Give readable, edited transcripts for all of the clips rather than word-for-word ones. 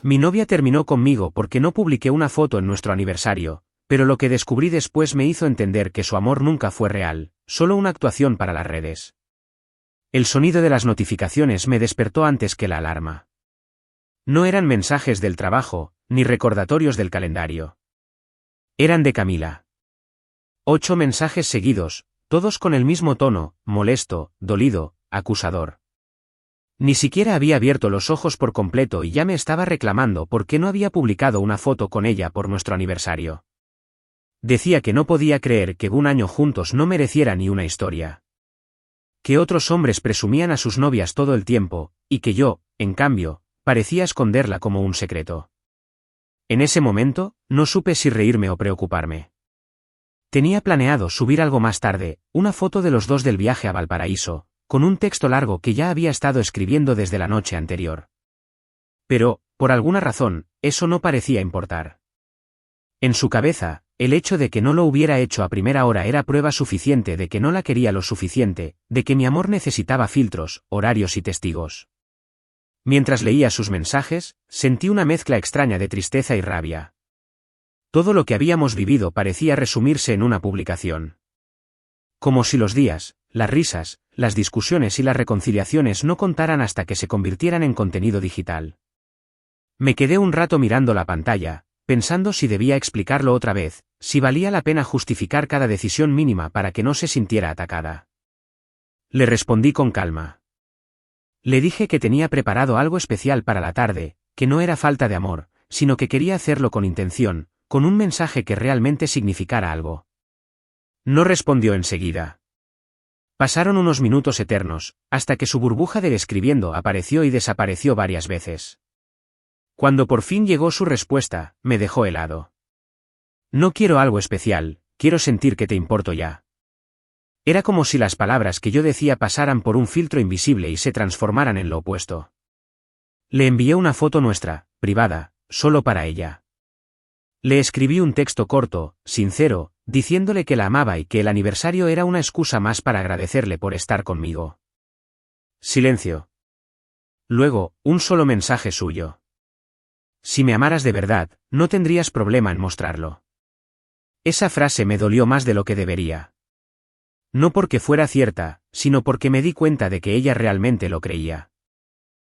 Mi novia terminó conmigo porque no publiqué una foto en nuestro aniversario, pero lo que descubrí después me hizo entender que su amor nunca fue real, solo una actuación para las redes. El sonido de las notificaciones me despertó antes que la alarma. No eran mensajes del trabajo, ni recordatorios del calendario. Eran de Camila. 8 mensajes seguidos, todos con el mismo tono, molesto, dolido, acusador. Ni siquiera había abierto los ojos por completo y ya me estaba reclamando por qué no había publicado una foto con ella por nuestro aniversario. Decía que no podía creer que un año juntos no mereciera ni una historia. Que otros hombres presumían a sus novias todo el tiempo, y que yo, en cambio, parecía esconderla como un secreto. En ese momento, no supe si reírme o preocuparme. Tenía planeado subir algo más tarde, una foto de los dos del viaje a Valparaíso, con un texto largo que ya había estado escribiendo desde la noche anterior. Pero, por alguna razón, eso no parecía importar. En su cabeza, el hecho de que no lo hubiera hecho a primera hora era prueba suficiente de que no la quería lo suficiente, de que mi amor necesitaba filtros, horarios y testigos. Mientras leía sus mensajes, sentí una mezcla extraña de tristeza y rabia. Todo lo que habíamos vivido parecía resumirse en una publicación. Como si los días, las risas, las discusiones y las reconciliaciones no contaran hasta que se convirtieran en contenido digital. Me quedé un rato mirando la pantalla, pensando si debía explicarlo otra vez, si valía la pena justificar cada decisión mínima para que no se sintiera atacada. Le respondí con calma. Le dije que tenía preparado algo especial para la tarde, que no era falta de amor, sino que quería hacerlo con intención, con un mensaje que realmente significara algo. No respondió enseguida. Pasaron unos minutos eternos, hasta que su burbuja de escribiendo apareció y desapareció varias veces. Cuando por fin llegó su respuesta, me dejó helado. No quiero algo especial, quiero sentir que te importo ya. Era como si las palabras que yo decía pasaran por un filtro invisible y se transformaran en lo opuesto. Le envié una foto nuestra, privada, solo para ella. Le escribí un texto corto, sincero, diciéndole que la amaba y que el aniversario era una excusa más para agradecerle por estar conmigo. Silencio. Luego, un solo mensaje suyo. Si me amaras de verdad, no tendrías problema en mostrarlo. Esa frase me dolió más de lo que debería. No porque fuera cierta, sino porque me di cuenta de que ella realmente lo creía.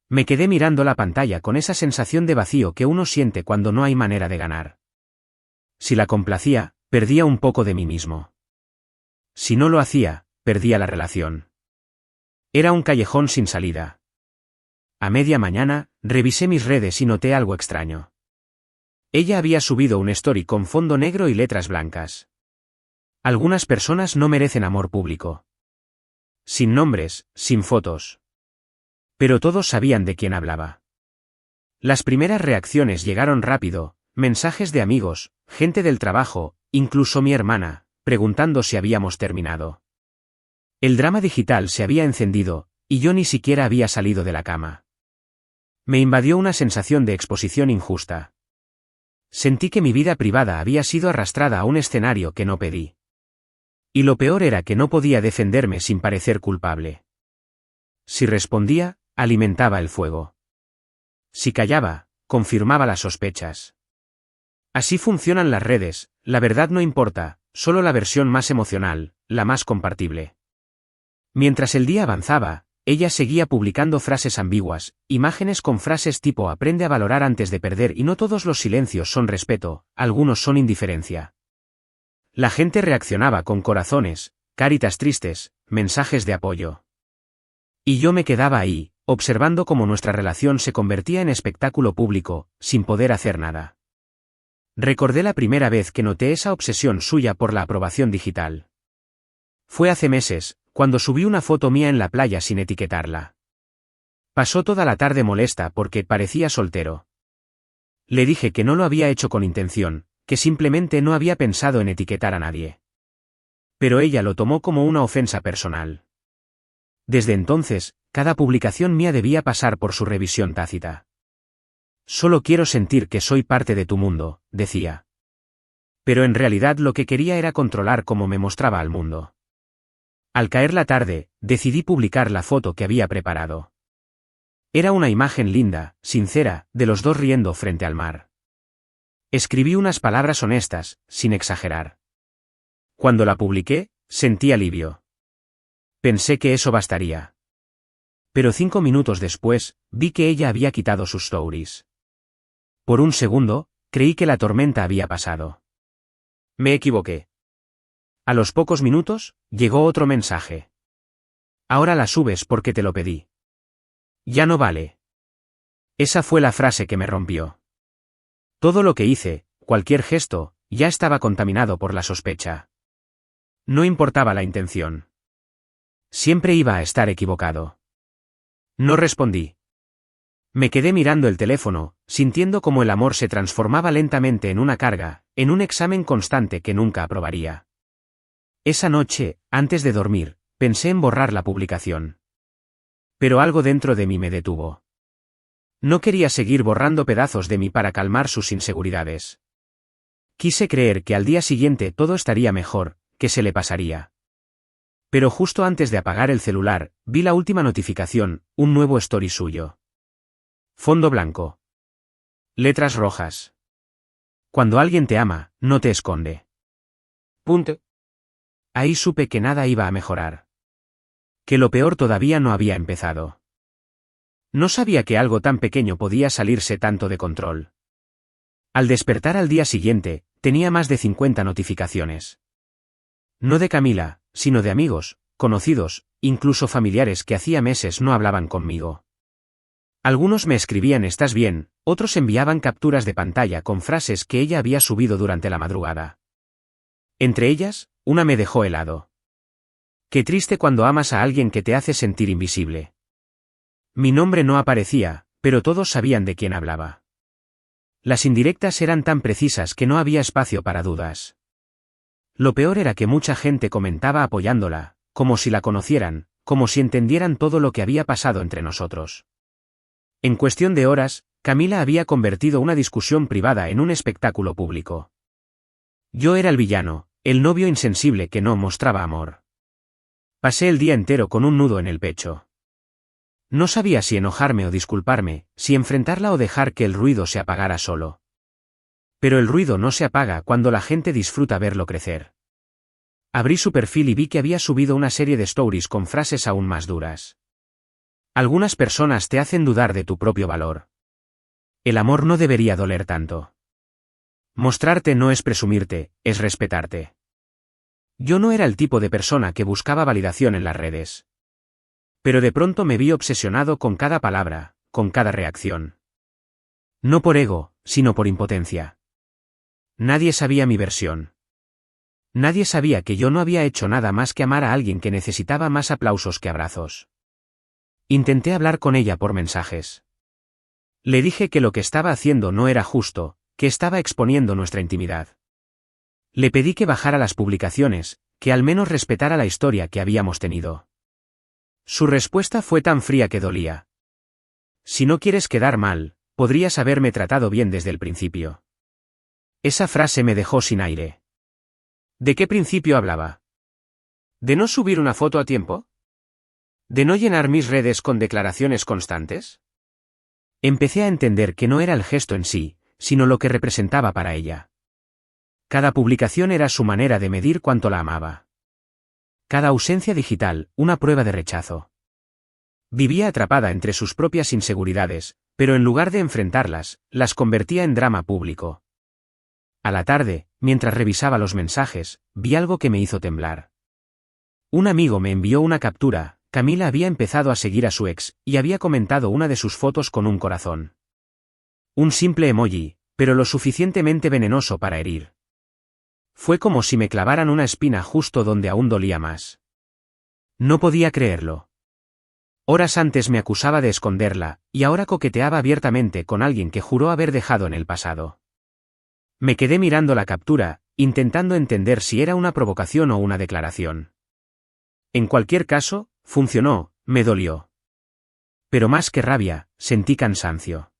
Me quedé mirando la pantalla con esa sensación de vacío que uno siente cuando no hay manera de ganar. Si la complacía, perdía un poco de mí mismo. Si no lo hacía, perdía la relación. Era un callejón sin salida. A media mañana, revisé mis redes y noté algo extraño. Ella había subido un story con fondo negro y letras blancas. Algunas personas no merecen amor público. Sin nombres, sin fotos. Pero todos sabían de quién hablaba. Las primeras reacciones llegaron rápido, mensajes de amigos, gente del trabajo, incluso mi hermana, preguntando si habíamos terminado. El drama digital se había encendido, y yo ni siquiera había salido de la cama. Me invadió una sensación de exposición injusta. Sentí que mi vida privada había sido arrastrada a un escenario que no pedí. Y lo peor era que no podía defenderme sin parecer culpable. Si respondía, alimentaba el fuego. Si callaba, confirmaba las sospechas. Así funcionan las redes, la verdad no importa, solo la versión más emocional, la más compartible. Mientras el día avanzaba, ella seguía publicando frases ambiguas, imágenes con frases tipo aprende a valorar antes de perder y no todos los silencios son respeto, algunos son indiferencia. La gente reaccionaba con corazones, caritas tristes, mensajes de apoyo. Y yo me quedaba ahí, observando cómo nuestra relación se convertía en espectáculo público, sin poder hacer nada. Recordé la primera vez que noté esa obsesión suya por la aprobación digital. Fue hace meses, cuando subí una foto mía en la playa sin etiquetarla. Pasó toda la tarde molesta porque parecía soltero. Le dije que no lo había hecho con intención, que simplemente no había pensado en etiquetar a nadie. Pero ella lo tomó como una ofensa personal. Desde entonces, cada publicación mía debía pasar por su revisión tácita. Solo quiero sentir que soy parte de tu mundo, decía. Pero en realidad lo que quería era controlar cómo me mostraba al mundo. Al caer la tarde, decidí publicar la foto que había preparado. Era una imagen linda, sincera, de los dos riendo frente al mar. Escribí unas palabras honestas, sin exagerar. Cuando la publiqué, sentí alivio. Pensé que eso bastaría. Pero 5 minutos después, vi que ella había quitado sus stories. Por un segundo, creí que la tormenta había pasado. Me equivoqué. A los pocos minutos, llegó otro mensaje. Ahora la subes porque te lo pedí. Ya no vale. Esa fue la frase que me rompió. Todo lo que hice, cualquier gesto, ya estaba contaminado por la sospecha. No importaba la intención. Siempre iba a estar equivocado. No respondí. Me quedé mirando el teléfono, sintiendo cómo el amor se transformaba lentamente en una carga, en un examen constante que nunca aprobaría. Esa noche, antes de dormir, pensé en borrar la publicación. Pero algo dentro de mí me detuvo. No quería seguir borrando pedazos de mí para calmar sus inseguridades. Quise creer que al día siguiente todo estaría mejor, que se le pasaría. Pero justo antes de apagar el celular, vi la última notificación, un nuevo story suyo. Fondo blanco. Letras rojas. Cuando alguien te ama, no te esconde. Punto. Ahí supe que nada iba a mejorar. Que lo peor todavía no había empezado. No sabía que algo tan pequeño podía salirse tanto de control. Al despertar al día siguiente, tenía más de 50 notificaciones. No de Camila, sino de amigos, conocidos, incluso familiares que hacía meses no hablaban conmigo. Algunos me escribían «¿Estás bien?», otros enviaban capturas de pantalla con frases que ella había subido durante la madrugada. Entre ellas, una me dejó helado. Qué triste cuando amas a alguien que te hace sentir invisible. Mi nombre no aparecía, pero todos sabían de quién hablaba. Las indirectas eran tan precisas que no había espacio para dudas. Lo peor era que mucha gente comentaba apoyándola, como si la conocieran, como si entendieran todo lo que había pasado entre nosotros. En cuestión de horas, Camila había convertido una discusión privada en un espectáculo público. Yo era el villano, el novio insensible que no mostraba amor. Pasé el día entero con un nudo en el pecho. No sabía si enojarme o disculparme, si enfrentarla o dejar que el ruido se apagara solo. Pero el ruido no se apaga cuando la gente disfruta verlo crecer. Abrí su perfil y vi que había subido una serie de stories con frases aún más duras. Algunas personas te hacen dudar de tu propio valor. El amor no debería doler tanto. Mostrarte no es presumirte, es respetarte. Yo no era el tipo de persona que buscaba validación en las redes. Pero de pronto me vi obsesionado con cada palabra, con cada reacción. No por ego, sino por impotencia. Nadie sabía mi versión. Nadie sabía que yo no había hecho nada más que amar a alguien que necesitaba más aplausos que abrazos. Intenté hablar con ella por mensajes. Le dije que lo que estaba haciendo no era justo, que estaba exponiendo nuestra intimidad. Le pedí que bajara las publicaciones, que al menos respetara la historia que habíamos tenido. Su respuesta fue tan fría que dolía. Si no quieres quedar mal, podrías haberme tratado bien desde el principio. Esa frase me dejó sin aire. ¿De qué principio hablaba? ¿De no subir una foto a tiempo? ¿De no llenar mis redes con declaraciones constantes? Empecé a entender que no era el gesto en sí, sino lo que representaba para ella. Cada publicación era su manera de medir cuánto la amaba. Cada ausencia digital, una prueba de rechazo. Vivía atrapada entre sus propias inseguridades, pero en lugar de enfrentarlas, las convertía en drama público. A la tarde, mientras revisaba los mensajes, vi algo que me hizo temblar. Un amigo me envió una captura. Camila había empezado a seguir a su ex, y había comentado una de sus fotos con un corazón. Un simple emoji, pero lo suficientemente venenoso para herir. Fue como si me clavaran una espina justo donde aún dolía más. No podía creerlo. Horas antes me acusaba de esconderla, y ahora coqueteaba abiertamente con alguien que juró haber dejado en el pasado. Me quedé mirando la captura, intentando entender si era una provocación o una declaración. En cualquier caso, funcionó, me dolió. Pero más que rabia, sentí cansancio.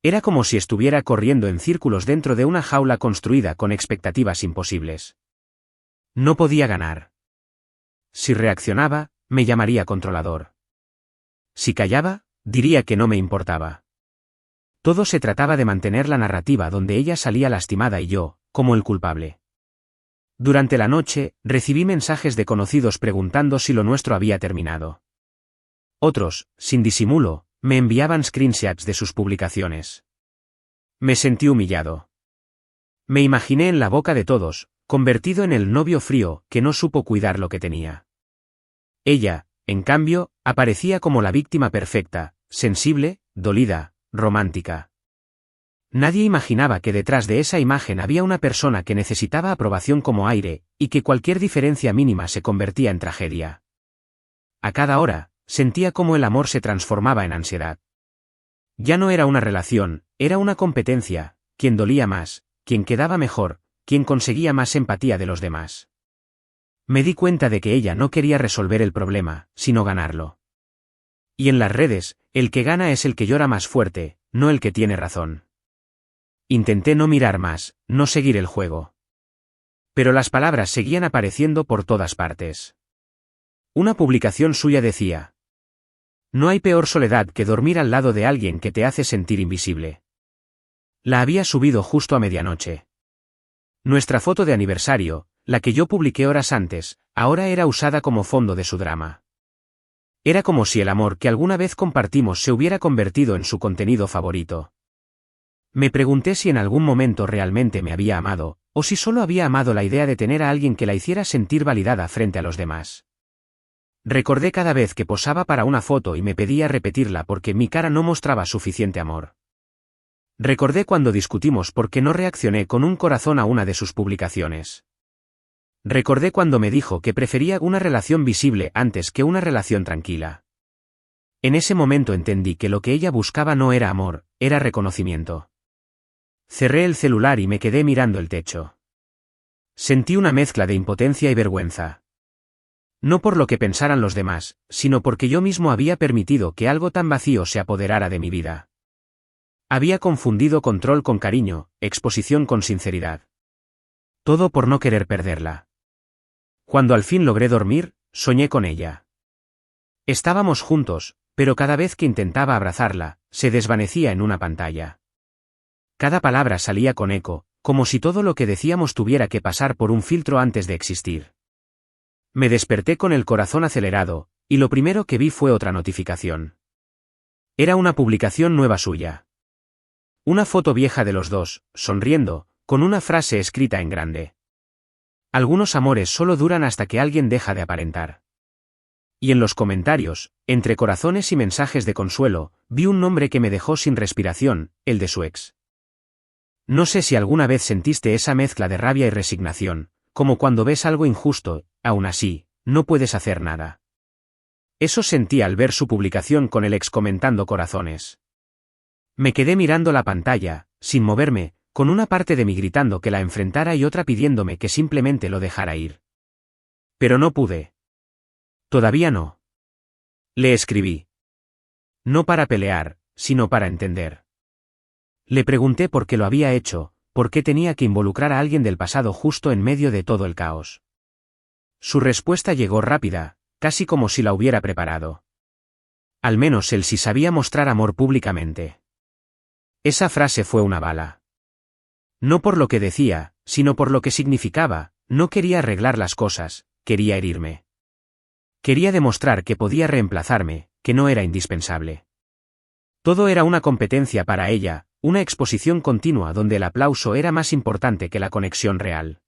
Era como si estuviera corriendo en círculos dentro de una jaula construida con expectativas imposibles. No podía ganar. Si reaccionaba, me llamaría controlador. Si callaba, diría que no me importaba. Todo se trataba de mantener la narrativa donde ella salía lastimada y yo, como el culpable. Durante la noche, recibí mensajes de conocidos preguntando si lo nuestro había terminado. Otros, sin disimulo, me enviaban screenshots de sus publicaciones. Me sentí humillado. Me imaginé en la boca de todos, convertido en el novio frío que no supo cuidar lo que tenía. Ella, en cambio, aparecía como la víctima perfecta, sensible, dolida, romántica. Nadie imaginaba que detrás de esa imagen había una persona que necesitaba aprobación como aire, y que cualquier diferencia mínima se convertía en tragedia. A cada hora, sentía cómo el amor se transformaba en ansiedad. Ya no era una relación, era una competencia, quien dolía más, quien quedaba mejor, quien conseguía más empatía de los demás. Me di cuenta de que ella no quería resolver el problema, sino ganarlo. Y en las redes, el que gana es el que llora más fuerte, no el que tiene razón. Intenté no mirar más, no seguir el juego. Pero las palabras seguían apareciendo por todas partes. Una publicación suya decía: "No hay peor soledad que dormir al lado de alguien que te hace sentir invisible". La había subido justo a medianoche. Nuestra foto de aniversario, la que yo publiqué horas antes, ahora era usada como fondo de su drama. Era como si el amor que alguna vez compartimos se hubiera convertido en su contenido favorito. Me pregunté si en algún momento realmente me había amado, o si solo había amado la idea de tener a alguien que la hiciera sentir validada frente a los demás. Recordé cada vez que posaba para una foto y me pedía repetirla porque mi cara no mostraba suficiente amor. Recordé cuando discutimos porque no reaccioné con un corazón a una de sus publicaciones. Recordé cuando me dijo que prefería una relación visible antes que una relación tranquila. En ese momento entendí que lo que ella buscaba no era amor, era reconocimiento. Cerré el celular y me quedé mirando el techo. Sentí una mezcla de impotencia y vergüenza. No por lo que pensaran los demás, sino porque yo mismo había permitido que algo tan vacío se apoderara de mi vida. Había confundido control con cariño, exposición con sinceridad. Todo por no querer perderla. Cuando al fin logré dormir, soñé con ella. Estábamos juntos, pero cada vez que intentaba abrazarla, se desvanecía en una pantalla. Cada palabra salía con eco, como si todo lo que decíamos tuviera que pasar por un filtro antes de existir. Me desperté con el corazón acelerado, y lo primero que vi fue otra notificación. Era una publicación nueva suya. Una foto vieja de los dos, sonriendo, con una frase escrita en grande. Algunos amores solo duran hasta que alguien deja de aparentar. Y en los comentarios, entre corazones y mensajes de consuelo, vi un nombre que me dejó sin respiración, el de su ex. No sé si alguna vez sentiste esa mezcla de rabia y resignación, como cuando ves algo injusto, aún así, no puedes hacer nada. Eso sentí al ver su publicación con el ex comentando corazones. Me quedé mirando la pantalla, sin moverme, con una parte de mí gritando que la enfrentara y otra pidiéndome que simplemente lo dejara ir. Pero no pude. Todavía no. Le escribí. No para pelear, sino para entender. Le pregunté por qué lo había hecho, por qué tenía que involucrar a alguien del pasado justo en medio de todo el caos. Su respuesta llegó rápida, casi como si la hubiera preparado. Al menos él sí sabía mostrar amor públicamente. Esa frase fue una bala. No por lo que decía, sino por lo que significaba, no quería arreglar las cosas, quería herirme. Quería demostrar que podía reemplazarme, que no era indispensable. Todo era una competencia para ella, una exposición continua donde el aplauso era más importante que la conexión real.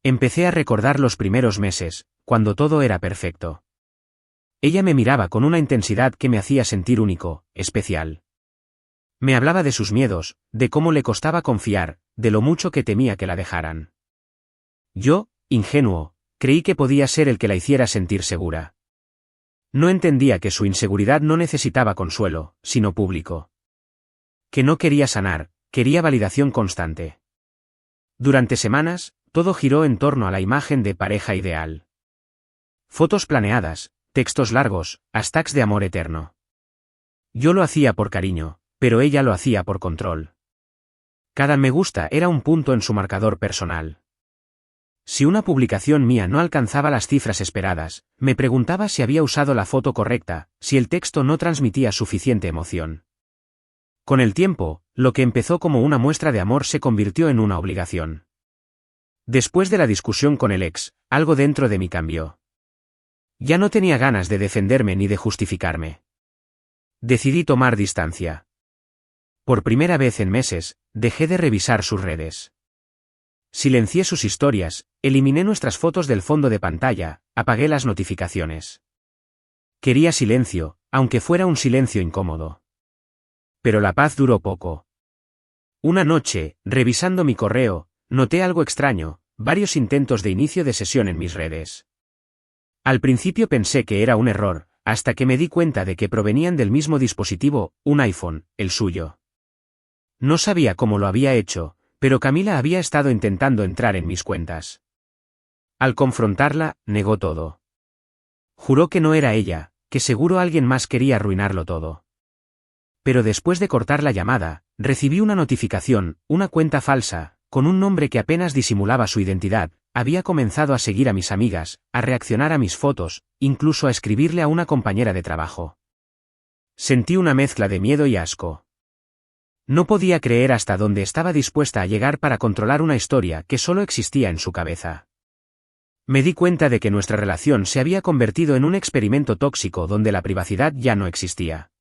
Empecé a recordar los primeros meses, cuando todo era perfecto. Ella me miraba con una intensidad que me hacía sentir único, especial. Me hablaba de sus miedos, de cómo le costaba confiar, de lo mucho que temía que la dejaran. Yo, ingenuo, creí que podía ser el que la hiciera sentir segura. No entendía que su inseguridad no necesitaba consuelo, sino público. Que no quería sanar, quería validación constante. Durante semanas, todo giró en torno a la imagen de pareja ideal. Fotos planeadas, textos largos, hashtags de amor eterno. Yo lo hacía por cariño, pero ella lo hacía por control. Cada me gusta era un punto en su marcador personal. Si una publicación mía no alcanzaba las cifras esperadas, me preguntaba si había usado la foto correcta, si el texto no transmitía suficiente emoción. Con el tiempo, lo que empezó como una muestra de amor se convirtió en una obligación. Después de la discusión con el ex, algo dentro de mí cambió. Ya no tenía ganas de defenderme ni de justificarme. Decidí tomar distancia. Por primera vez en meses, dejé de revisar sus redes. Silencié sus historias, eliminé nuestras fotos del fondo de pantalla, apagué las notificaciones. Quería silencio, aunque fuera un silencio incómodo. Pero la paz duró poco. Una noche, revisando mi correo, noté algo extraño, varios intentos de inicio de sesión en mis redes. Al principio pensé que era un error, hasta que me di cuenta de que provenían del mismo dispositivo, un iPhone, el suyo. No sabía cómo lo había hecho, pero Camila había estado intentando entrar en mis cuentas. Al confrontarla, negó todo. Juró que no era ella, que seguro alguien más quería arruinarlo todo. Pero después de cortar la llamada, recibí una notificación, una cuenta falsa, con un nombre que apenas disimulaba su identidad, había comenzado a seguir a mis amigas, a reaccionar a mis fotos, incluso a escribirle a una compañera de trabajo. Sentí una mezcla de miedo y asco. No podía creer hasta dónde estaba dispuesta a llegar para controlar una historia que solo existía en su cabeza. Me di cuenta de que nuestra relación se había convertido en un experimento tóxico donde la privacidad ya no existía.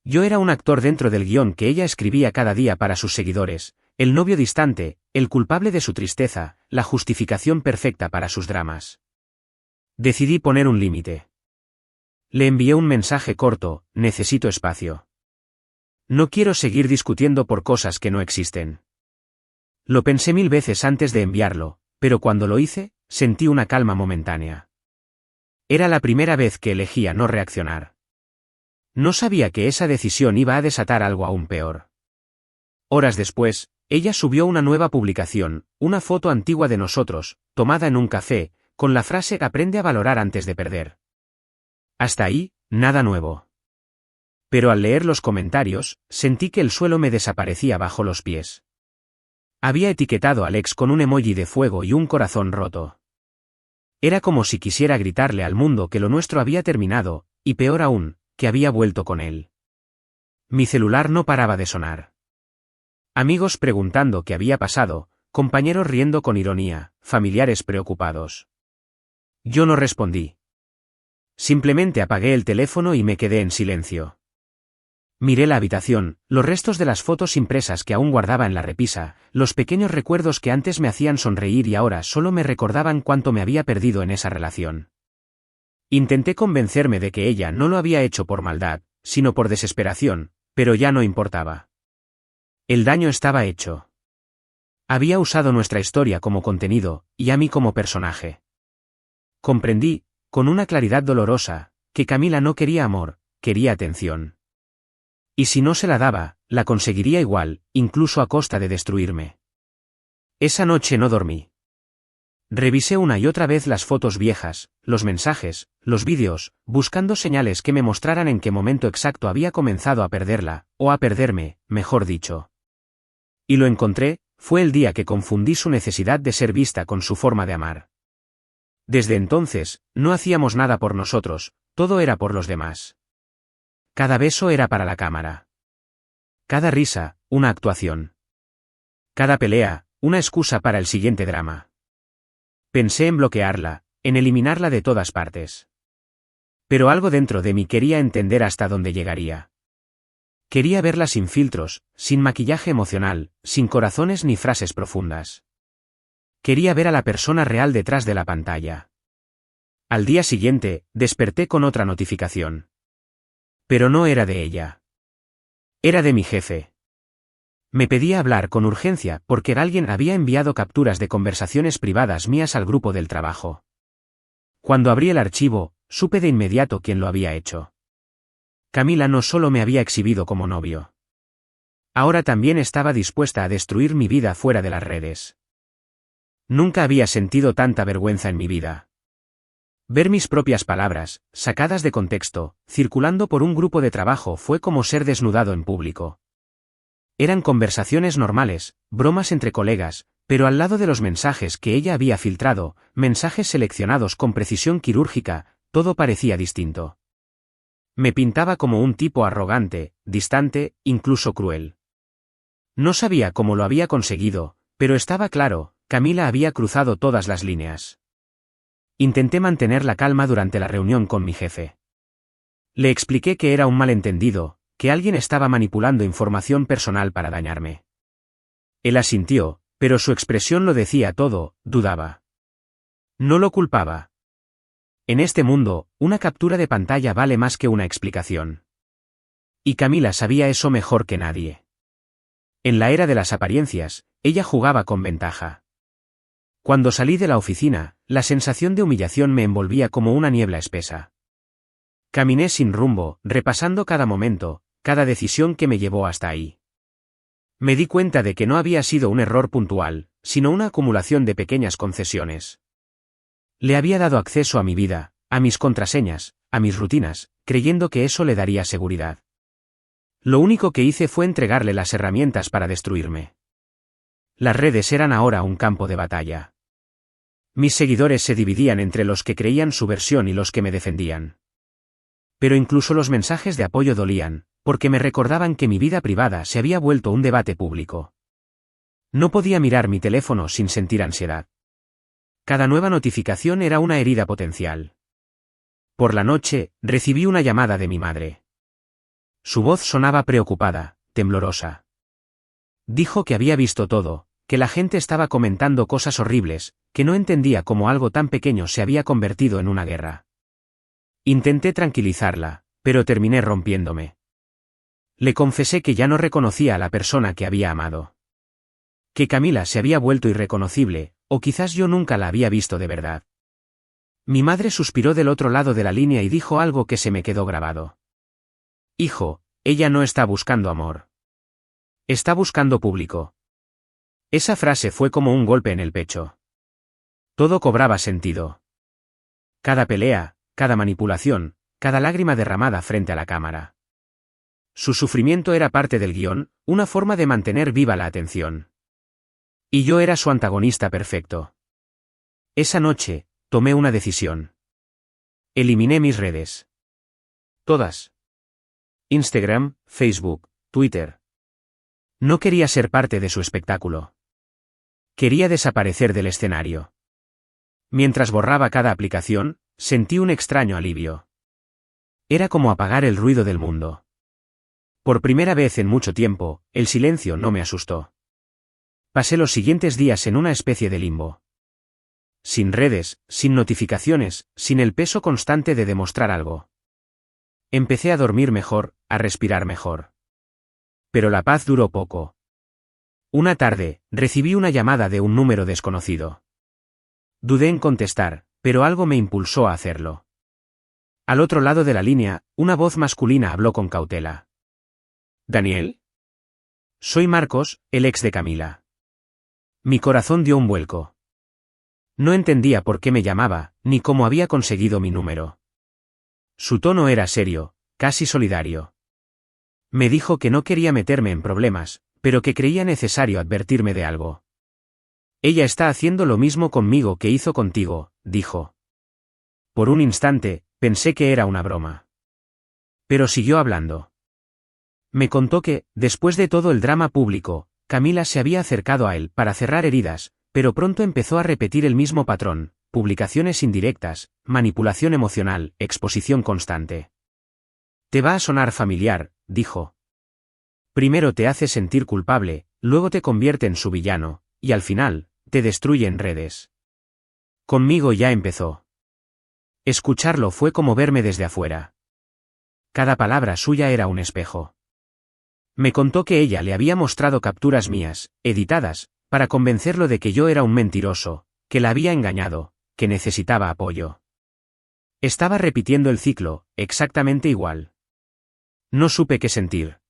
Yo era un actor dentro del guión que ella escribía cada día para sus seguidores, el novio distante, el culpable de su tristeza, la justificación perfecta para sus dramas. Decidí poner un límite. Le envié un mensaje corto: necesito espacio. No quiero seguir discutiendo por cosas que no existen. Lo pensé 1000 veces antes de enviarlo, pero cuando lo hice, sentí una calma momentánea. Era la primera vez que elegía no reaccionar. No sabía que esa decisión iba a desatar algo aún peor. Horas después, ella subió una nueva publicación, una foto antigua de nosotros, tomada en un café, con la frase: aprende a valorar antes de perder. Hasta ahí, nada nuevo. Pero al leer los comentarios, sentí que el suelo me desaparecía bajo los pies. Había etiquetado a Alex con un emoji de fuego y un corazón roto. Era como si quisiera gritarle al mundo que lo nuestro había terminado, y peor aún, que había vuelto con él. Mi celular no paraba de sonar. Amigos preguntando qué había pasado, compañeros riendo con ironía, familiares preocupados. Yo no respondí. Simplemente apagué el teléfono y me quedé en silencio. Miré la habitación, los restos de las fotos impresas que aún guardaba en la repisa, los pequeños recuerdos que antes me hacían sonreír y ahora solo me recordaban cuánto me había perdido en esa relación. Intenté convencerme de que ella no lo había hecho por maldad, sino por desesperación, pero ya no importaba. El daño estaba hecho. Había usado nuestra historia como contenido, y a mí como personaje. Comprendí, con una claridad dolorosa, que Camila no quería amor, quería atención. Y si no se la daba, la conseguiría igual, incluso a costa de destruirme. Esa noche no dormí. Revisé una y otra vez las fotos viejas, los mensajes, los vídeos, buscando señales que me mostraran en qué momento exacto había comenzado a perderla, o a perderme, mejor dicho. Y lo encontré, fue el día que confundí su necesidad de ser vista con su forma de amar. Desde entonces, no hacíamos nada por nosotros, todo era por los demás. Cada beso era para la cámara. Cada risa, una actuación. Cada pelea, una excusa para el siguiente drama. Pensé en bloquearla, en eliminarla de todas partes. Pero algo dentro de mí quería entender hasta dónde llegaría. Quería verla sin filtros, sin maquillaje emocional, sin corazones ni frases profundas. Quería ver a la persona real detrás de la pantalla. Al día siguiente, desperté con otra notificación. Pero no era de ella. Era de mi jefe. Me pedía hablar con urgencia porque alguien había enviado capturas de conversaciones privadas mías al grupo del trabajo. Cuando abrí el archivo, supe de inmediato quién lo había hecho. Camila no solo me había exhibido como novio. Ahora también estaba dispuesta a destruir mi vida fuera de las redes. Nunca había sentido tanta vergüenza en mi vida. Ver mis propias palabras, sacadas de contexto, circulando por un grupo de trabajo fue como ser desnudado en público. Eran conversaciones normales, bromas entre colegas, Pero al lado de los mensajes que ella había filtrado, mensajes seleccionados con precisión quirúrgica, todo parecía distinto. Me pintaba como un tipo arrogante, distante, incluso cruel. No sabía cómo lo había conseguido, pero estaba claro, Camila había cruzado todas las líneas. Intenté mantener la calma durante la reunión con mi jefe. Le expliqué que era un malentendido, que alguien estaba manipulando información personal para dañarme. Él asintió, pero su expresión lo decía todo, dudaba. No lo culpaba. En este mundo, una captura de pantalla vale más que una explicación. Y Camila sabía eso mejor que nadie. En la era de las apariencias, ella jugaba con ventaja. Cuando salí de la oficina, la sensación de humillación me envolvía como una niebla espesa. Caminé sin rumbo, repasando cada momento, cada decisión que me llevó hasta ahí. Me di cuenta de que no había sido un error puntual, sino una acumulación de pequeñas concesiones. Le había dado acceso a mi vida, a mis contraseñas, a mis rutinas, creyendo que eso le daría seguridad. Lo único que hice fue entregarle las herramientas para destruirme. Las redes eran ahora un campo de batalla. Mis seguidores se dividían entre los que creían su versión y los que me defendían. Pero incluso los mensajes de apoyo dolían, porque me recordaban que mi vida privada se había vuelto un debate público. No podía mirar mi teléfono sin sentir ansiedad. Cada nueva notificación era una herida potencial. Por la noche, recibí una llamada de mi madre. Su voz sonaba preocupada, temblorosa. Dijo que había visto todo, que la gente estaba comentando cosas horribles, que no entendía cómo algo tan pequeño se había convertido en una guerra. Intenté tranquilizarla, pero terminé rompiéndome. Le confesé que ya no reconocía a la persona que había amado. Que Camila se había vuelto irreconocible, o quizás yo nunca la había visto de verdad. Mi madre suspiró del otro lado de la línea y dijo algo que se me quedó grabado. Hijo, ella no está buscando amor. Está buscando público. Esa frase fue como un golpe en el pecho. Todo cobraba sentido. Cada pelea, cada manipulación, cada lágrima derramada frente a la cámara. Su sufrimiento era parte del guión, una forma de mantener viva la atención. Y yo era su antagonista perfecto. Esa noche, tomé una decisión. Eliminé mis redes. Todas. Instagram, Facebook, Twitter. No quería ser parte de su espectáculo. Quería desaparecer del escenario. Mientras borraba cada aplicación, sentí un extraño alivio. Era como apagar el ruido del mundo. Por primera vez en mucho tiempo, el silencio no me asustó. Pasé los siguientes días en una especie de limbo. Sin redes, sin notificaciones, sin el peso constante de demostrar algo. Empecé a dormir mejor, a respirar mejor. Pero la paz duró poco. Una tarde, recibí una llamada de un número desconocido. Dudé en contestar, pero algo me impulsó a hacerlo. Al otro lado de la línea, una voz masculina habló con cautela. ¿Daniel? Soy Marcos, el ex de Camila. Mi corazón dio un vuelco. No entendía por qué me llamaba, ni cómo había conseguido mi número. Su tono era serio, casi solidario. Me dijo que no quería meterme en problemas, pero que creía necesario advertirme de algo. Ella está haciendo lo mismo conmigo que hizo contigo, dijo. Por un instante, pensé que era una broma. Pero siguió hablando. Me contó que, después de todo el drama público, Camila se había acercado a él para cerrar heridas, pero pronto empezó a repetir el mismo patrón, publicaciones indirectas, manipulación emocional, exposición constante. Te va a sonar familiar, dijo. Primero te hace sentir culpable, luego te convierte en su villano, y al final, te destruye en redes. Conmigo ya empezó. Escucharlo fue como verme desde afuera. Cada palabra suya era un espejo. Me contó que ella le había mostrado capturas mías, editadas, para convencerlo de que yo era un mentiroso, que la había engañado, que necesitaba apoyo. Estaba repitiendo el ciclo, exactamente igual. No supe qué sentir.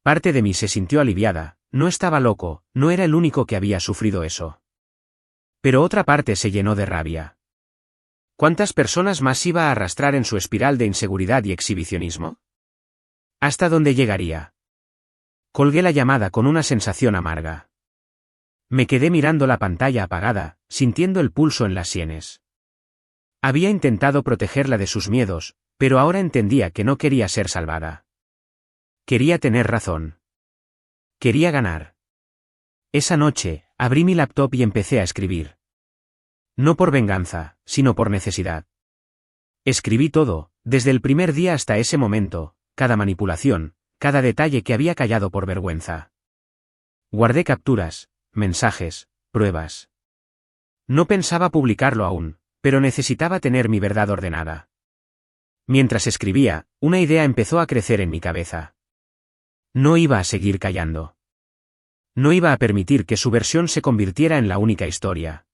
Parte de mí se sintió aliviada, no estaba loco, no era el único que había sufrido eso. Pero otra parte se llenó de rabia. ¿Cuántas personas más iba a arrastrar en su espiral de inseguridad y exhibicionismo? ¿Hasta dónde llegaría? Colgué la llamada con una sensación amarga. Me quedé mirando la pantalla apagada, sintiendo el pulso en las sienes. Había intentado protegerla de sus miedos, pero ahora entendía que no quería ser salvada. Quería tener razón. Quería ganar. Esa noche, abrí mi laptop y empecé a escribir. No por venganza, sino por necesidad. Escribí todo, desde el primer día hasta ese momento, cada manipulación, cada detalle que había callado por vergüenza. Guardé capturas, mensajes, pruebas. No pensaba publicarlo aún, pero necesitaba tener mi verdad ordenada. Mientras escribía, una idea empezó a crecer en mi cabeza. No iba a seguir callando. No iba a permitir que su versión se convirtiera en la única historia.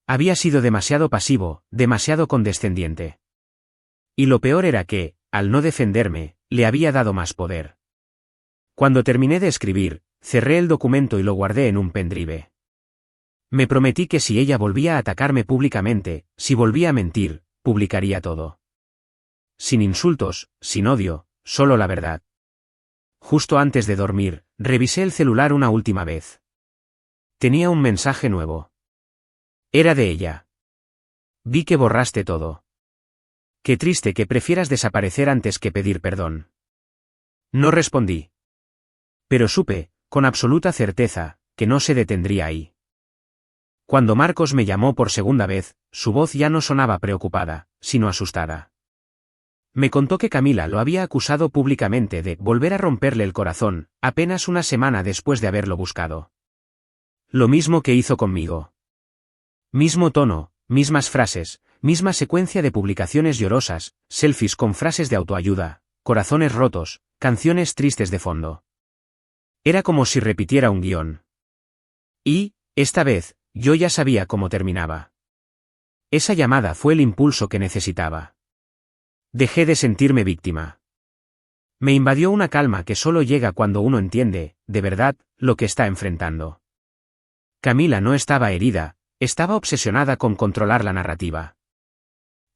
Había sido demasiado pasivo, demasiado condescendiente. Y lo peor era que, al no defenderme, le había dado más poder. Cuando terminé de escribir, cerré el documento y lo guardé en un pendrive. Me prometí que si ella volvía a atacarme públicamente, si volvía a mentir, publicaría todo. Sin insultos, sin odio, solo la verdad. Justo antes de dormir, revisé el celular una última vez. Tenía un mensaje nuevo. Era de ella. Vi que borraste todo. Qué triste que prefieras desaparecer antes que pedir perdón. No respondí. Pero supe, con absoluta certeza, que no se detendría ahí. Cuando Marcos me llamó por segunda vez, su voz ya no sonaba preocupada, sino asustada. Me contó que Camila lo había acusado públicamente de volver a romperle el corazón, apenas una semana después de haberlo buscado. Lo mismo que hizo conmigo. Mismo tono, mismas frases, misma secuencia de publicaciones llorosas, selfies con frases de autoayuda, corazones rotos, canciones tristes de fondo. Era como si repitiera un guión. Y, esta vez, yo ya sabía cómo terminaba. Esa llamada fue el impulso que necesitaba. Dejé de sentirme víctima. Me invadió una calma que solo llega cuando uno entiende, de verdad, lo que está enfrentando. Camila no estaba herida, estaba obsesionada con controlar la narrativa.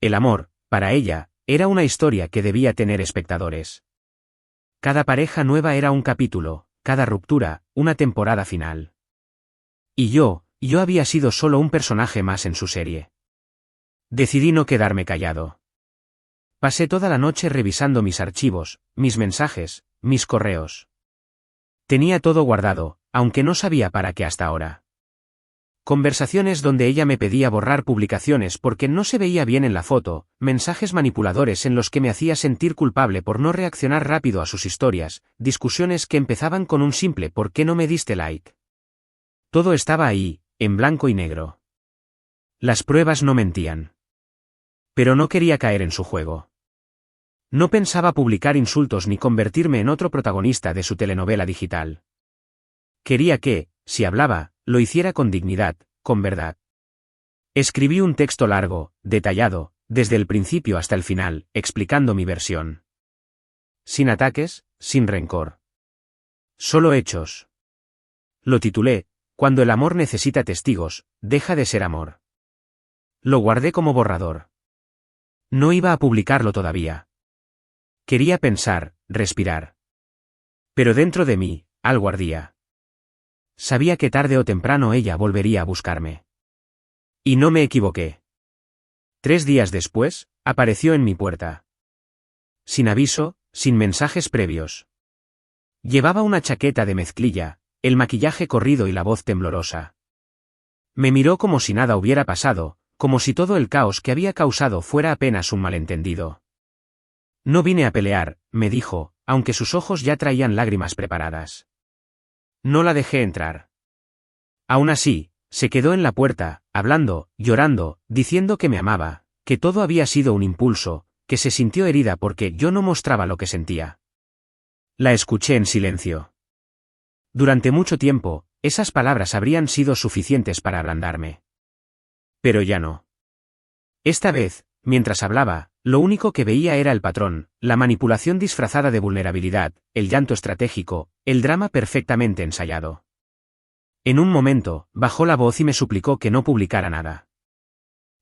El amor, para ella, era una historia que debía tener espectadores. Cada pareja nueva era un capítulo, cada ruptura, una temporada final. Y yo había sido solo un personaje más en su serie. Decidí no quedarme callado. Pasé toda la noche revisando mis archivos, mis mensajes, mis correos. Tenía todo guardado, aunque no sabía para qué hasta ahora. Conversaciones donde ella me pedía borrar publicaciones porque no se veía bien en la foto, mensajes manipuladores en los que me hacía sentir culpable por no reaccionar rápido a sus historias, discusiones que empezaban con un simple ¿por qué no me diste like? Todo estaba ahí, en blanco y negro. Las pruebas no mentían. Pero no quería caer en su juego. No pensaba publicar insultos ni convertirme en otro protagonista de su telenovela digital. Quería que, si hablaba, lo hiciera con dignidad, con verdad. Escribí un texto largo, detallado, desde el principio hasta el final, explicando mi versión. Sin ataques, sin rencor. Solo hechos. Lo titulé, Cuando el amor necesita testigos, deja de ser amor. Lo guardé como borrador. No iba a publicarlo todavía. Quería pensar, respirar. Pero dentro de mí, algo ardía. Sabía que tarde o temprano ella volvería a buscarme. Y no me equivoqué. 3 días después, apareció en mi puerta. Sin aviso, sin mensajes previos. Llevaba una chaqueta de mezclilla, el maquillaje corrido y la voz temblorosa. Me miró como si nada hubiera pasado, como si todo el caos que había causado fuera apenas un malentendido. No vine a pelear, me dijo, aunque sus ojos ya traían lágrimas preparadas. No la dejé entrar. Aún así, se quedó en la puerta, hablando, llorando, diciendo que me amaba, que todo había sido un impulso, que se sintió herida porque yo no mostraba lo que sentía. La escuché en silencio. Durante mucho tiempo, esas palabras habrían sido suficientes para ablandarme. Pero ya no. Esta vez, mientras hablaba, lo único que veía era el patrón, la manipulación disfrazada de vulnerabilidad, el llanto estratégico, el drama perfectamente ensayado. En un momento, bajó la voz y me suplicó que no publicara nada.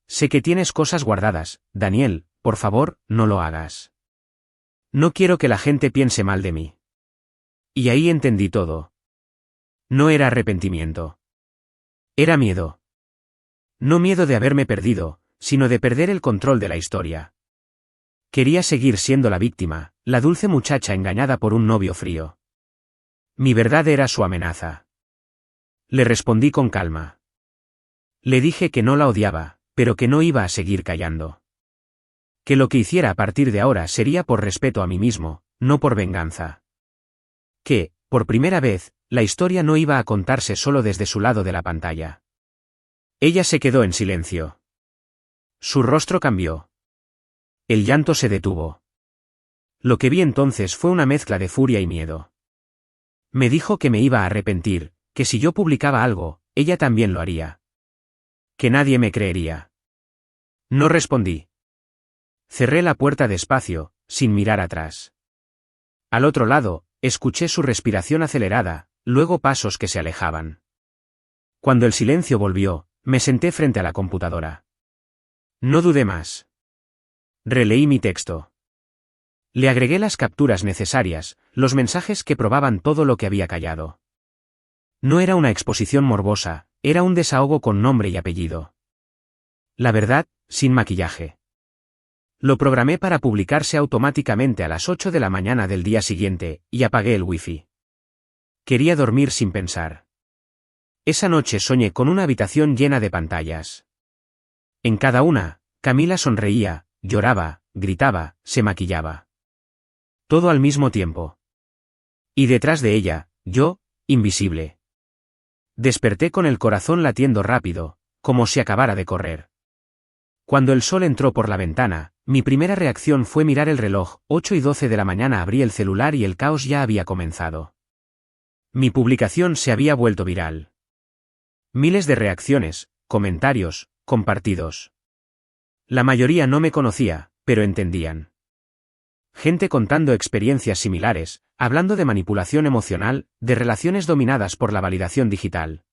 Sé que tienes cosas guardadas, Daniel, por favor, no lo hagas. No quiero que la gente piense mal de mí. Y ahí entendí todo. No era arrepentimiento. Era miedo. No miedo de haberme perdido, sino de perder el control de la historia. Quería seguir siendo la víctima, la dulce muchacha engañada por un novio frío. Mi verdad era su amenaza. Le respondí con calma. Le dije que no la odiaba, pero que no iba a seguir callando. Que lo que hiciera a partir de ahora sería por respeto a mí mismo, no por venganza. Que, por primera vez, la historia no iba a contarse solo desde su lado de la pantalla. Ella se quedó en silencio. Su rostro cambió. El llanto se detuvo. Lo que vi entonces fue una mezcla de furia y miedo. Me dijo que me iba a arrepentir, que si yo publicaba algo, ella también lo haría. Que nadie me creería. No respondí. Cerré la puerta despacio, sin mirar atrás. Al otro lado, escuché su respiración acelerada, luego pasos que se alejaban. Cuando el silencio volvió, me senté frente a la computadora. No dudé más. Releí mi texto. Le agregué las capturas necesarias, los mensajes que probaban todo lo que había callado. No era una exposición morbosa, era un desahogo con nombre y apellido. La verdad, sin maquillaje. Lo programé para publicarse automáticamente a las 8 de la mañana del día siguiente, y apagué el wifi. Quería dormir sin pensar. Esa noche soñé con una habitación llena de pantallas. En cada una, Camila sonreía, lloraba, gritaba, se maquillaba. Todo al mismo tiempo. Y detrás de ella, yo, invisible. Desperté con el corazón latiendo rápido, como si acabara de correr. Cuando el sol entró por la ventana, mi primera reacción fue mirar el reloj. 8:12 de la mañana abrí el celular y el caos ya había comenzado. Mi publicación se había vuelto viral. Miles de reacciones, comentarios, compartidos. La mayoría no me conocía, pero entendían. Gente contando experiencias similares, hablando de manipulación emocional, de relaciones dominadas por la validación digital.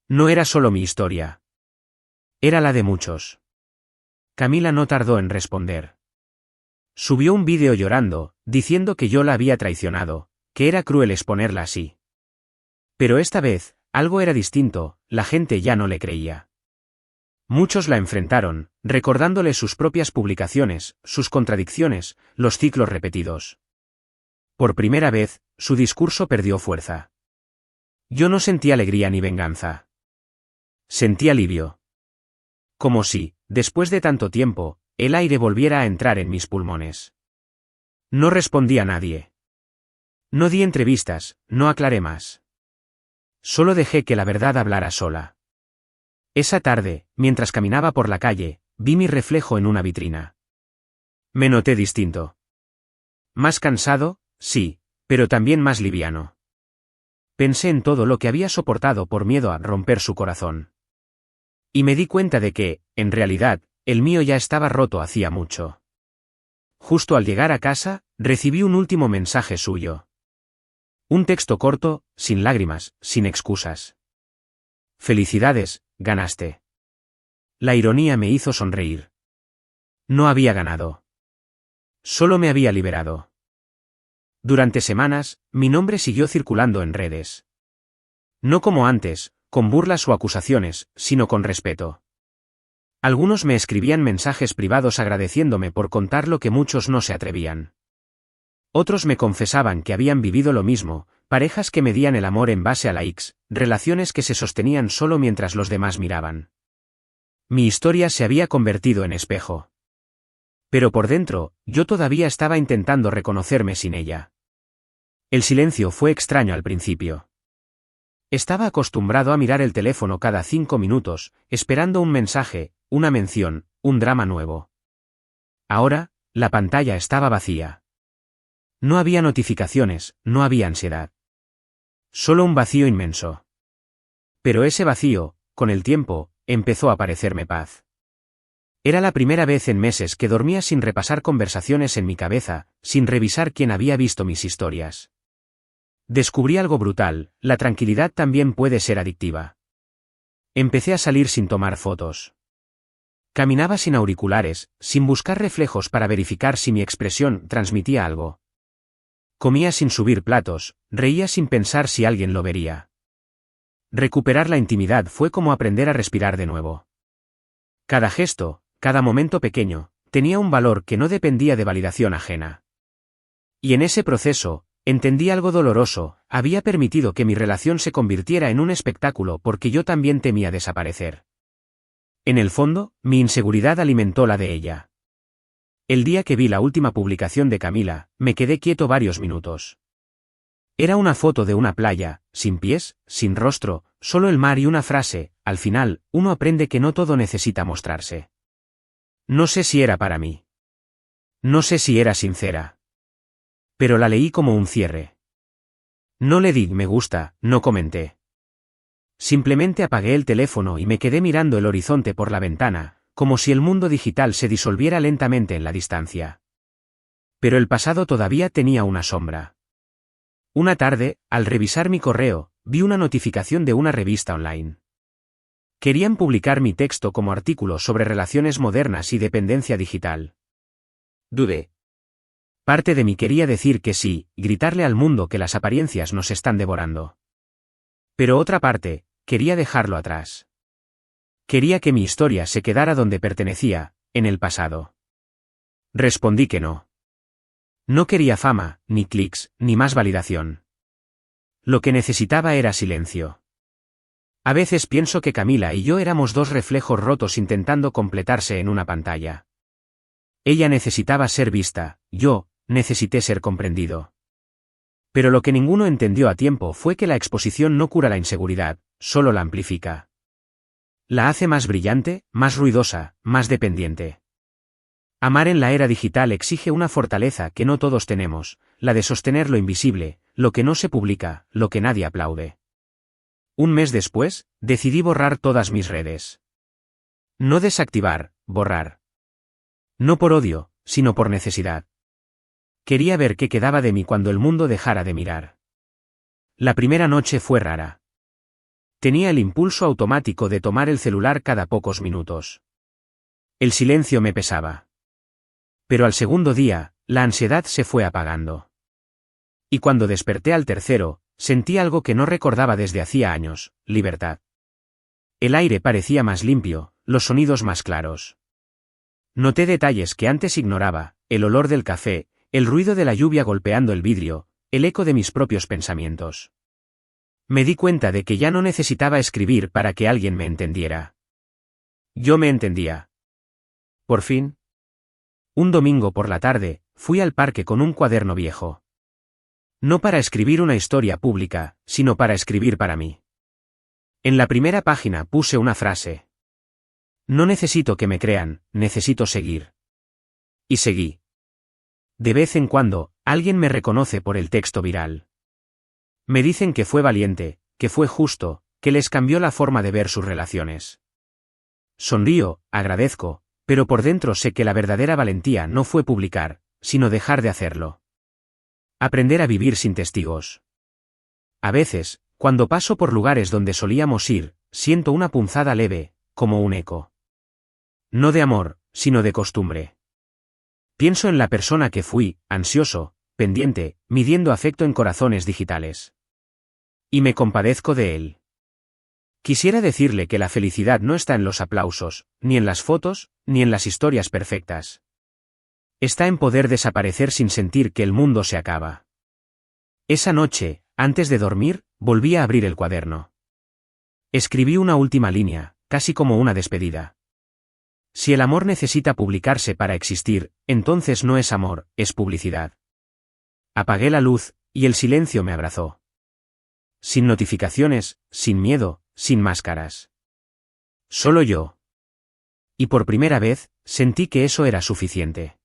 No era solo mi historia. Era la de muchos. Camila no tardó en responder. Subió un vídeo llorando, diciendo que yo la había traicionado, que era cruel exponerla así. Pero esta vez, algo era distinto, la gente ya no le creía. Muchos la enfrentaron, recordándole sus propias publicaciones, sus contradicciones, los ciclos repetidos. Por primera vez, su discurso perdió fuerza. Yo no sentí alegría ni venganza. Sentí alivio. Como si, después de tanto tiempo, el aire volviera a entrar en mis pulmones. No respondí a nadie. No di entrevistas, no aclaré más. Solo dejé que la verdad hablara sola. Esa tarde, mientras caminaba por la calle, vi mi reflejo en una vitrina. Me noté distinto. Más cansado, sí, pero también más liviano. Pensé en todo lo que había soportado por miedo a romper su corazón. Y me di cuenta de que, en realidad, el mío ya estaba roto hacía mucho. Justo al llegar a casa, recibí un último mensaje suyo. Un texto corto, sin lágrimas, sin excusas. Felicidades, ganaste. La ironía me hizo sonreír. No había ganado. Solo me había liberado. Durante semanas, mi nombre siguió circulando en redes. No como antes, con burlas o acusaciones, sino con respeto. Algunos me escribían mensajes privados agradeciéndome por contar lo que muchos no se atrevían. Otros me confesaban que habían vivido lo mismo, parejas que medían el amor en base a likes, relaciones que se sostenían solo mientras los demás miraban. Mi historia se había convertido en espejo. Pero por dentro, yo todavía estaba intentando reconocerme sin ella. El silencio fue extraño al principio. Estaba acostumbrado a mirar el teléfono cada 5 minutos, esperando un mensaje, una mención, un drama nuevo. Ahora, la pantalla estaba vacía. No había notificaciones, no había ansiedad. Solo un vacío inmenso. Pero ese vacío, con el tiempo, empezó a parecerme paz. Era la primera vez en meses que dormía sin repasar conversaciones en mi cabeza, sin revisar quién había visto mis historias. Descubrí algo brutal, la tranquilidad también puede ser adictiva. Empecé a salir sin tomar fotos. Caminaba sin auriculares, sin buscar reflejos para verificar si mi expresión transmitía algo. Comía sin subir platos, reía sin pensar si alguien lo vería. Recuperar la intimidad fue como aprender a respirar de nuevo. Cada gesto, cada momento pequeño, tenía un valor que no dependía de validación ajena. Y en ese proceso, entendí algo doloroso: había permitido que mi relación se convirtiera en un espectáculo porque yo también temía desaparecer. En el fondo, mi inseguridad alimentó la de ella. El día que vi la última publicación de Camila, me quedé quieto varios minutos. Era una foto de una playa, sin pies, sin rostro, solo el mar y una frase: al final, uno aprende que no todo necesita mostrarse. No sé si era para mí. No sé si era sincera. Pero la leí como un cierre. No le di me gusta, no comenté. Simplemente apagué el teléfono y me quedé mirando el horizonte por la ventana, como si el mundo digital se disolviera lentamente en la distancia. Pero el pasado todavía tenía una sombra. Una tarde, al revisar mi correo, vi una notificación de una revista online. Querían publicar mi texto como artículo sobre relaciones modernas y dependencia digital. Dudé. Parte de mí quería decir que sí, gritarle al mundo que las apariencias nos están devorando. Pero otra parte, quería dejarlo atrás. Quería que mi historia se quedara donde pertenecía, en el pasado. Respondí que no. No quería fama, ni clics, ni más validación. Lo que necesitaba era silencio. A veces pienso que Camila y yo éramos dos reflejos rotos intentando completarse en una pantalla. Ella necesitaba ser vista, yo necesité ser comprendido. Pero lo que ninguno entendió a tiempo fue que la exposición no cura la inseguridad, solo la amplifica. La hace más brillante, más ruidosa, más dependiente. Amar en la era digital exige una fortaleza que no todos tenemos, la de sostener lo invisible, lo que no se publica, lo que nadie aplaude. Un mes después, decidí borrar todas mis redes. No desactivar, borrar. No por odio, sino por necesidad. Quería ver qué quedaba de mí cuando el mundo dejara de mirar. La primera noche fue rara. Tenía el impulso automático de tomar el celular cada pocos minutos. El silencio me pesaba. Pero al segundo día, la ansiedad se fue apagando. Y cuando desperté al tercero, sentí algo que no recordaba desde hacía años: libertad. El aire parecía más limpio, los sonidos más claros. Noté detalles que antes ignoraba: el olor del café, el ruido de la lluvia golpeando el vidrio, el eco de mis propios pensamientos. Me di cuenta de que ya no necesitaba escribir para que alguien me entendiera. Yo me entendía. Por fin. Un domingo por la tarde, fui al parque con un cuaderno viejo. No para escribir una historia pública, sino para escribir para mí. En la primera página puse una frase. No necesito que me crean, necesito seguir. Y seguí. De vez en cuando, alguien me reconoce por el texto viral. Me dicen que fue valiente, que fue justo, que les cambió la forma de ver sus relaciones. Sonrío, agradezco, pero por dentro sé que la verdadera valentía no fue publicar, sino dejar de hacerlo. Aprender a vivir sin testigos. A veces, cuando paso por lugares donde solíamos ir, siento una punzada leve, como un eco. No de amor, sino de costumbre. Pienso en la persona que fui, ansioso, pendiente, midiendo afecto en corazones digitales. Y me compadezco de él. Quisiera decirle que la felicidad no está en los aplausos, ni en las fotos, ni en las historias perfectas. Está en poder desaparecer sin sentir que el mundo se acaba. Esa noche, antes de dormir, volví a abrir el cuaderno. Escribí una última línea, casi como una despedida. Si el amor necesita publicarse para existir, entonces no es amor, es publicidad. Apagué la luz, y el silencio me abrazó. Sin notificaciones, sin miedo, sin máscaras. Solo yo. Y por primera vez, sentí que eso era suficiente.